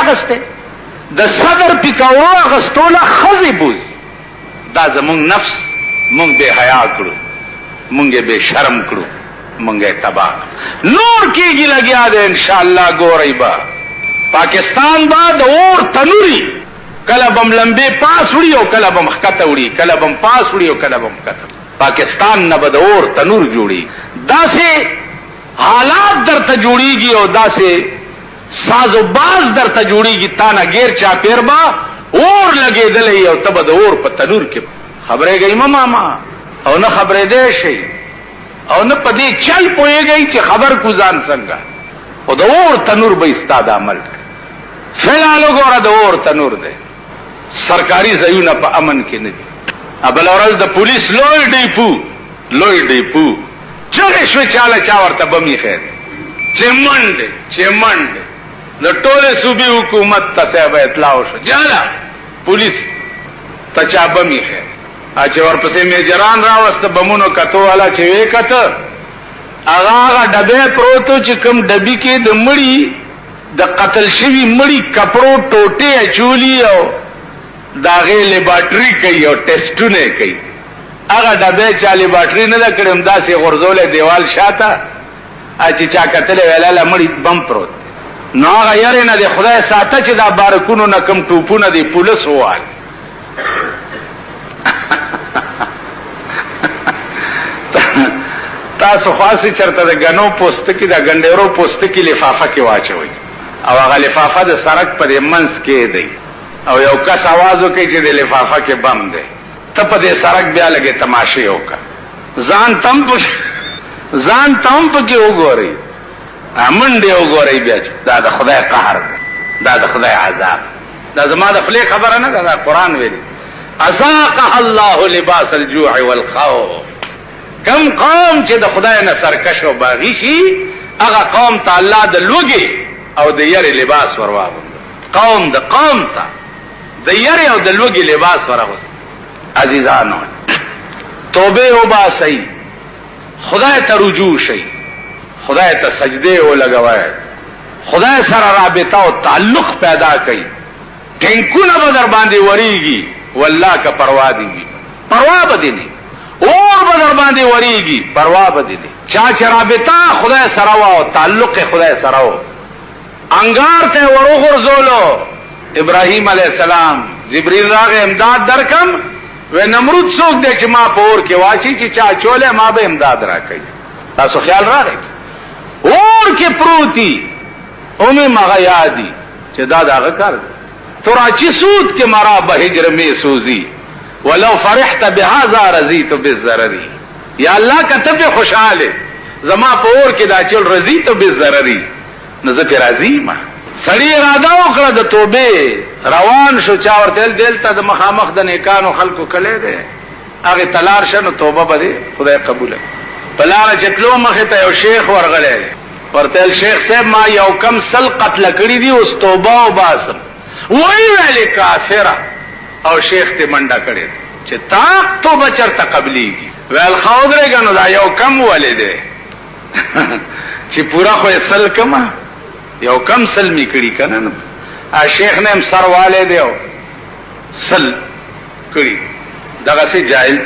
اغسته د صدر پکاو اغستوله خزي بوز دا زمونږ نفس مونږ به حیا کړو مونږ به شرم کړو مونږ تباہ نور کېږي لګیا ده ان شاء الله ګورئ با پاکستان با د اور تنوري کله بم لمبه پاس وړي او کله بم ښکته وړي کله بم پاس وړي او کله بم ښکته پاکستان نه به د اور تنور جوړي داسې حالات درته جوړيږي او داسې ساز و باز درته جوړيږي تانا غیر چا پیربا اور لګېدلې او تب د اور په تنور کې خبرې گئی ماما او نه خبرې دې شي او نه پدې چل پويږي چې خبر کو ځان څنګه او د اور تنور به استاد عمل فلانو ګوره د اور تنور دی سرکاري ځایونه په امن کې نه دي ابل اورل د پولیس لوی ډیپو چغې شو چاله چا ورته بمي خیر چمنډ د ټوله صوبې حکومت ته صاحب اطلاع شو جاله پولیس ته چا بمي خیر اچ ورپسې میجران راوست بمونو کتو والا چې وکته هغه ډبه پروتو چې کوم ډبي کې د مړی د قتل شوی مړی کپړو ټوټه اچولی او داغه لیبارټری کوي او ټیسټونه کوي هغه ډبه چا لیبارټری نه کړم داسې غرزولې دیوال شاته چې چا قتل ویلاله مړی بم پروت نو هغه یاره نه د خدای ساته چې دا بارکونو نه کم ټوپونه دی پولیس ووال تاسو خاصه چرته د غنو پوسټ کې د ګنډېرو پوسټ کې لفافه کې واچوي او هغه لفافه د سړک پر منځ کې دی او یو کس आवाज وکړي چې د لفافه کې بم دی ته په دې سړک بیا لګي تماشې وکړه ځان تم په کې وګورئ امنډه وګورئ بیا دا د خدای قهر دا د خدای عذاب دا زما د خپل خبره نه دا قرآن ویلي اذاقها الله لباس الجوع والخوف کم قوم چې د خدای نه سرکش او باغی شي هغه قوم ته الله د لوګي او د یری لباس ورواغو قوم ته د یری او د لوګي لباس ورواغو عزیزانو توبه او باسي خدای ته رجوع شي خدای ته سجده او لګوي خدای سره رابطه او تعلق پیدا کړي ټینګونه به در باندې وریږي والله کا پروا دي پروا به نه اور بدر باندې وریږي پروا بده دي چا چې رابطه خدای سره او تعلق خدای سره او انګار ته ورغورځولو ابراهيم عليه السلام جبريل راغ امداد درکم و نمرود څوک دی چې ما په اور کې واچي چې چا چوله ما به امداد راکړي تاسو خیال راغی اور کې پروتي اومه مغه یادي چې دا داغه کار تراچی سود کې مرا به هجر می سوزي ولو فرحت بهذا رضيت بالضرري یا الله کتب خوشاله زما په اور کې دا چل رضيت بالضرري نزه راضي ما سړی اراده وکړه د توبه روان شو چا ورته دلته د مخامخ د نیکانو خلقو کله ده هغه تلار شنو توبه بده خدای قبول بلار چتلو مخه ته یو شیخ ورغله ورته شیخ صاحب ما یو کم سل قتل کړی دی اوس توبه او باسم وای ویل کافره او شیخ ته منډه کړي چې تا توبه چرته قبلي ویل خاودره غنو دا یو کم ولده چې پورا خو سل کما یو کم سل می کړي کنه نو ا شیخ نے سر والے دیو سل کړي دغه سي جاهل